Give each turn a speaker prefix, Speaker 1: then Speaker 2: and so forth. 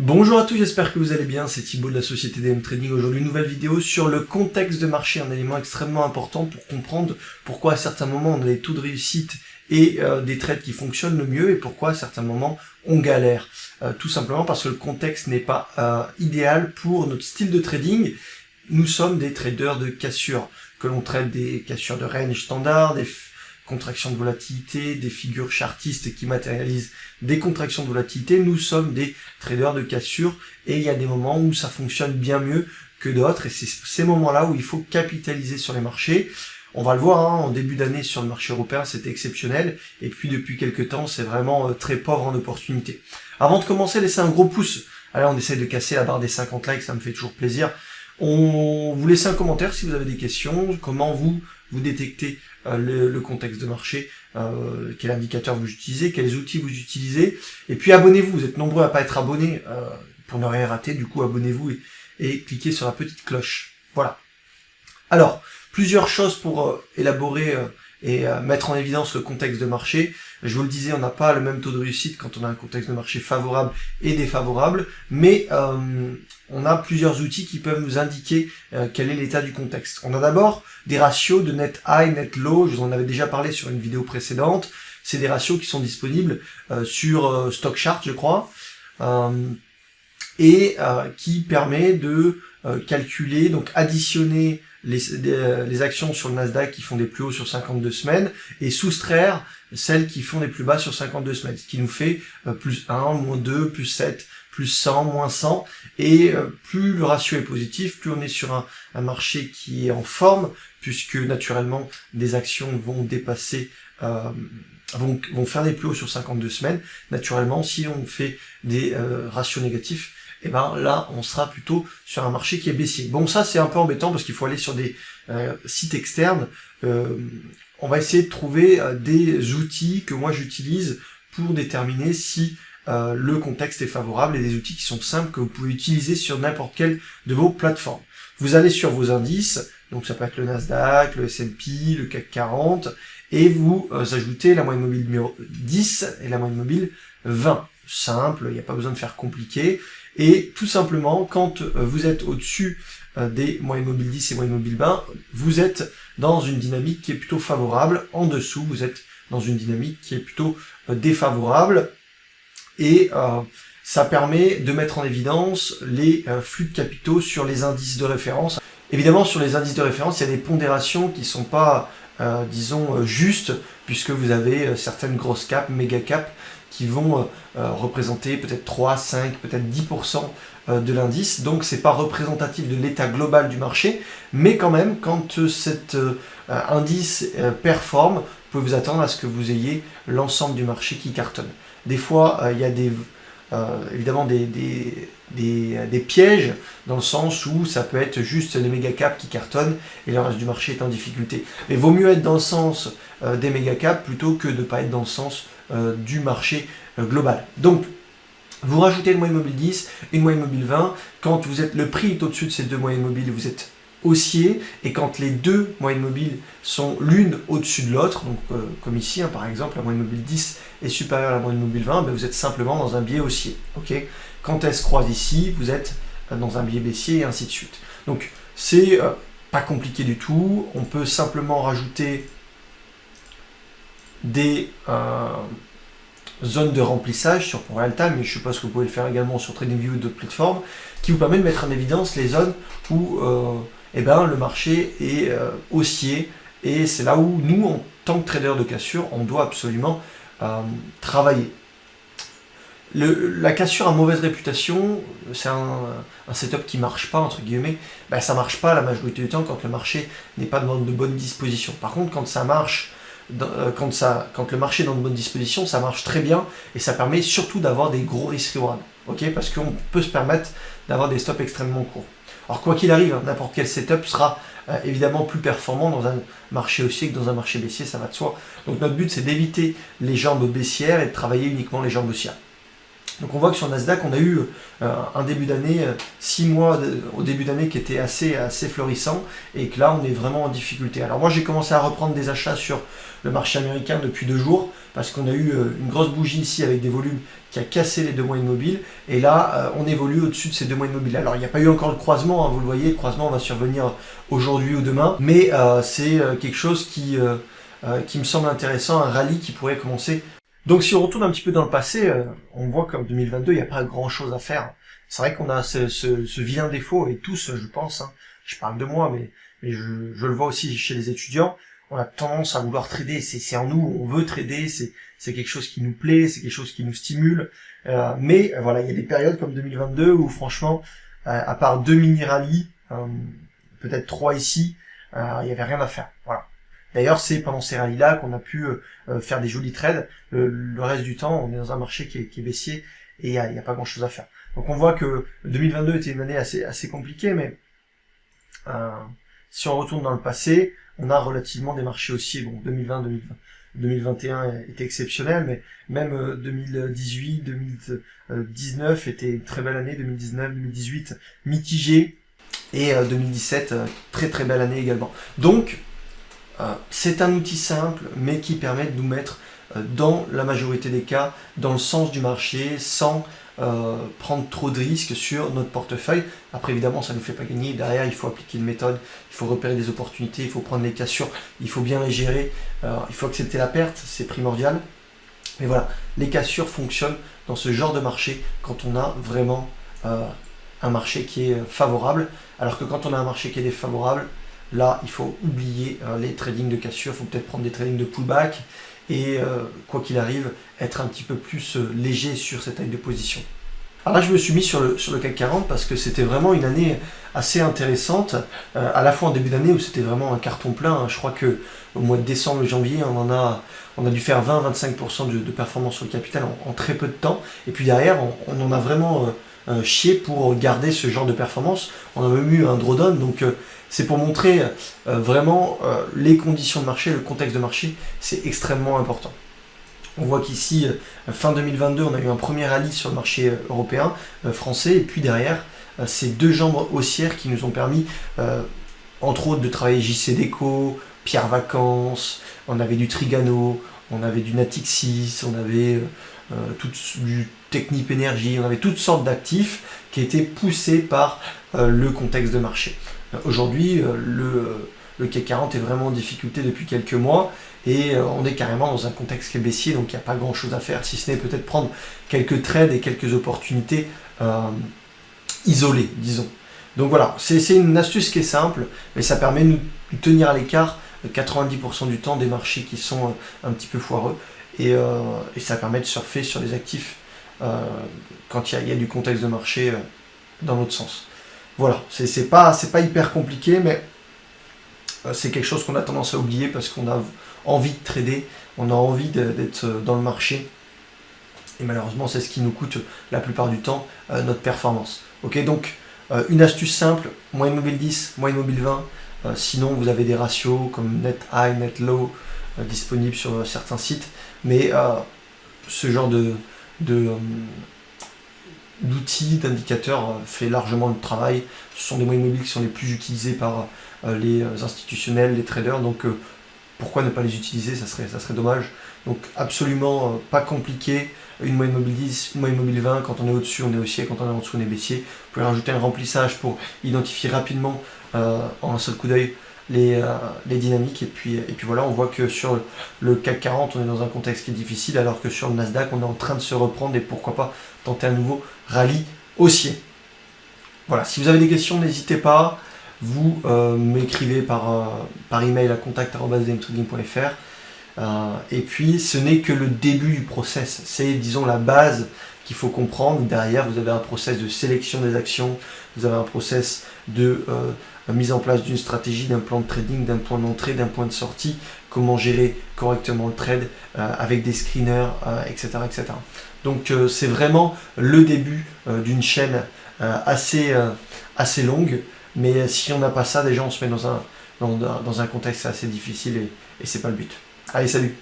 Speaker 1: Bonjour à tous, j'espère que vous allez bien, c'est Thibaut de la société DM Trading. Aujourd'hui, une nouvelle vidéo sur le contexte de marché, un élément extrêmement important pour comprendre pourquoi à certains moments on a des taux de réussite et des trades qui fonctionnent le mieux et pourquoi à certains moments on galère. Tout simplement parce que le contexte n'est pas idéal pour notre style de trading. Nous sommes des traders de cassure, que l'on traite des cassures de range standard, des contractions de volatilité, des figures chartistes qui matérialisent des contractions de volatilité. Nous sommes des traders de cassure et il y a des moments où ça fonctionne bien mieux que d'autres et c'est ces moments-là où il faut capitaliser sur les marchés. On va le voir, en début d'année sur le marché européen, c'était exceptionnel et puis depuis quelques temps, c'est vraiment très pauvre en opportunités. Avant de commencer, laissez un gros pouce. Allez, on essaie de casser la barre des 50 likes, ça me fait toujours plaisir. Vous laissez un commentaire si vous avez des questions, comment vous détectez le contexte de marché, quel indicateur vous utilisez, quels outils vous utilisez, et puis abonnez-vous, vous êtes nombreux à pas être abonnés, pour ne rien rater, du coup abonnez-vous et cliquez sur la petite cloche. Voilà. Alors, plusieurs choses pour élaborer et mettre en évidence le contexte de marché. Je vous le disais, on n'a pas le même taux de réussite quand on a un contexte de marché favorable et défavorable, mais on a plusieurs outils qui peuvent nous indiquer quel est l'état du contexte. On a d'abord des ratios de net high, net low, je vous en avais déjà parlé sur une vidéo précédente. C'est des ratios qui sont disponibles sur StockChart, je crois, et qui permet de calculer, donc additionner les actions sur le Nasdaq qui font des plus hauts sur 52 semaines et soustraire celles qui font des plus bas sur 52 semaines, ce qui nous fait plus 1, moins 2, plus 7, plus 100, moins 100, et plus le ratio est positif, plus on est sur un marché qui est en forme, puisque naturellement des actions vont dépasser, vont faire des plus hauts sur 52 semaines. Naturellement, si on fait des ratios négatifs, et ben là on sera plutôt sur un marché qui est baissier. Bon, ça c'est un peu embêtant parce qu'il faut aller sur des sites externes. On va essayer de trouver des outils que moi j'utilise pour déterminer si le contexte est favorable, et des outils qui sont simples que vous pouvez utiliser sur n'importe quelle de vos plateformes. Vous allez sur vos indices, donc ça peut être le Nasdaq, le S&P, le CAC 40, et vous ajoutez la moyenne mobile numéro 10 et la moyenne mobile 20. Simple, il n'y a pas besoin de faire compliqué. Et tout simplement, quand vous êtes au-dessus des moyennes mobiles 10 et moyennes mobiles 20, vous êtes dans une dynamique qui est plutôt favorable. En dessous, vous êtes dans une dynamique qui est plutôt défavorable. Et ça permet de mettre en évidence les flux de capitaux sur les indices de référence. Évidemment, sur les indices de référence, il y a des pondérations qui ne sont pas, disons, justes, puisque vous avez certaines grosses caps, méga caps, qui vont représenter peut-être 3, 5, peut-être 10% de l'indice. Donc c'est pas représentatif de l'état global du marché, mais quand même, quand cet indice performe, vous pouvez vous attendre à ce que vous ayez l'ensemble du marché qui cartonne. Des fois, il y a évidemment des pièges, dans le sens où ça peut être juste les méga caps qui cartonnent et le reste du marché est en difficulté. Mais vaut mieux être dans le sens des méga caps plutôt que de ne pas être dans le sens du marché global. Donc, vous rajoutez une moyenne mobile 10, une moyenne mobile 20. Quand le prix est au-dessus de ces deux moyennes mobiles, vous êtes haussier, et quand les deux moyennes mobiles sont l'une au-dessus de l'autre, donc comme ici, par exemple, la moyenne mobile 10 est supérieure à la moyenne mobile 20, vous êtes simplement dans un biais haussier. Okay, quand elle se croise ici, vous êtes dans un biais baissier, et ainsi de suite. Donc, c'est pas compliqué du tout. On peut simplement rajouter des zones de remplissage sur Real-Time, mais je suppose que vous pouvez le faire également sur TradingView ou d'autres plateformes, qui vous permet de mettre en évidence les zones où le marché est haussier, et c'est là où nous, en tant que traders de cassure, on doit absolument travailler. La cassure a mauvaise réputation, c'est un setup qui marche pas, entre guillemets. Ça marche pas la majorité du temps quand le marché n'est pas dans de bonnes dispositions. Par contre, quand ça marche, quand le marché est dans de bonnes dispositions, ça marche très bien, et ça permet surtout d'avoir des gros risk-reward, parce qu'on peut se permettre d'avoir des stops extrêmement courts. Alors quoi qu'il arrive, n'importe quel setup sera évidemment plus performant dans un marché haussier que dans un marché baissier, ça va de soi. Donc notre but, c'est d'éviter les jambes baissières et de travailler uniquement les jambes haussières. Donc on voit que sur Nasdaq, on a eu un début d'année, 6 mois au début d'année qui était assez florissant, et que là on est vraiment en difficulté. Alors moi j'ai commencé à reprendre des achats sur le marché américain depuis 2 jours, parce qu'on a eu une grosse bougie ici avec des volumes qui a cassé les 2 mois immobiles, et là on évolue au-dessus de ces 2 mois immobiles. Alors il n'y a pas eu encore le croisement, hein, vous le voyez, le croisement va survenir aujourd'hui ou demain, mais c'est quelque chose qui me semble intéressant, un rallye qui pourrait commencer. Donc si on retourne un petit peu dans le passé, on voit qu'en 2022, il n'y a pas grand-chose à faire. C'est vrai qu'on a ce vilain défaut, et tous, je pense, hein, je parle de moi, mais je le vois aussi chez les étudiants, on a tendance à vouloir trader, c'est en nous, on veut trader, c'est quelque chose qui nous plaît, c'est quelque chose qui nous stimule, mais voilà, il y a des périodes comme 2022 où franchement, à part 2 mini-rallyes, peut-être 3 ici, il n'y avait rien à faire, voilà. D'ailleurs, c'est pendant ces rallyes-là qu'on a pu faire des jolis trades. Le reste du temps, on est dans un marché qui est baissier et il y a pas grand-chose à faire. Donc on voit que 2022 était une année assez compliquée, mais si on retourne dans le passé, on a relativement des marchés haussiers. Bon, 2020, 2021 était exceptionnel, mais même 2018, 2019 était une très belle année, 2019, 2018 mitigé, et 2017 très très belle année également. Donc c'est un outil simple, mais qui permet de nous mettre dans la majorité des cas, dans le sens du marché, sans prendre trop de risques sur notre portefeuille. Après, évidemment, ça ne nous fait pas gagner. Derrière, il faut appliquer une méthode, il faut repérer des opportunités, il faut prendre les cassures, il faut bien les gérer, il faut accepter la perte, c'est primordial. Mais voilà, les cassures fonctionnent dans ce genre de marché quand on a vraiment un marché qui est favorable, alors que quand on a un marché qui est défavorable, là, il faut oublier les tradings de cassure, il faut peut-être prendre des tradings de pullback et, quoi qu'il arrive, être un petit peu plus léger sur cette taille de position. Alors là, je me suis mis sur le CAC 40 parce que c'était vraiment une année assez intéressante, à la fois en début d'année où c'était vraiment un carton plein, hein. Je crois que au mois de décembre, janvier, on a dû faire 20-25% de performance sur le capital en très peu de temps, et puis derrière, on en a vraiment chier pour garder ce genre de performance. On a même eu un drawdown, donc c'est pour montrer vraiment les conditions de marché, le contexte de marché, c'est extrêmement important. On voit qu'ici, fin 2022, on a eu un premier rallye sur le marché européen, français, et puis derrière, ces 2 jambes haussières qui nous ont permis, entre autres, de travailler JC Déco, Pierre Vacances, on avait du Trigano, on avait du Natixis, on avait du Technip Énergie, on avait toutes sortes d'actifs qui étaient poussés par le contexte de marché. Aujourd'hui, le CAC 40 est vraiment en difficulté depuis quelques mois, et on est carrément dans un contexte qui est baissier, donc il n'y a pas grand chose à faire, si ce n'est peut-être prendre quelques trades et quelques opportunités isolées, disons. Donc voilà, c'est une astuce qui est simple, mais ça permet de nous tenir à l'écart 90% du temps des marchés qui sont un petit peu foireux, et ça permet de surfer sur les actifs quand il y a du contexte de marché dans l'autre sens. Voilà, c'est pas hyper compliqué, mais c'est quelque chose qu'on a tendance à oublier parce qu'on a envie de trader, on a envie d'être dans le marché, et malheureusement c'est ce qui nous coûte la plupart du temps notre performance. Ok, donc une astuce simple, moyenne mobile 10, moyenne mobile 20, sinon vous avez des ratios comme net high, net low disponibles sur certains sites, mais ce genre d'outils, d'indicateurs fait largement le travail. Ce sont des moyennes mobiles qui sont les plus utilisés par les institutionnels, les traders, donc pourquoi ne pas les utiliser, ça serait dommage. Donc absolument pas compliqué, une moyenne mobile 10, une moyenne mobile 20, quand on est au-dessus on est haussier, quand on est en dessous on est baissier. Vous pouvez rajouter un remplissage pour identifier rapidement en un seul coup d'œil les dynamiques, et puis voilà, on voit que sur le CAC 40 on est dans un contexte qui est difficile, alors que sur le Nasdaq on est en train de se reprendre, et pourquoi pas tenter un nouveau rallye haussier. Voilà, si vous avez des questions, n'hésitez pas, vous m'écrivez par email à contact@dmtrading.fr, et puis ce n'est que le début du process, c'est disons la base qu'il faut comprendre. Derrière vous avez un process de sélection des actions, vous avez un process de mise en place d'une stratégie, d'un plan de trading, d'un point d'entrée, d'un point de sortie, comment gérer correctement le trade avec des screeners, etc., etc. Donc c'est vraiment le début d'une chaîne assez longue, mais si on n'a pas ça, déjà on se met dans un contexte assez difficile, et c'est pas le but. Allez, salut!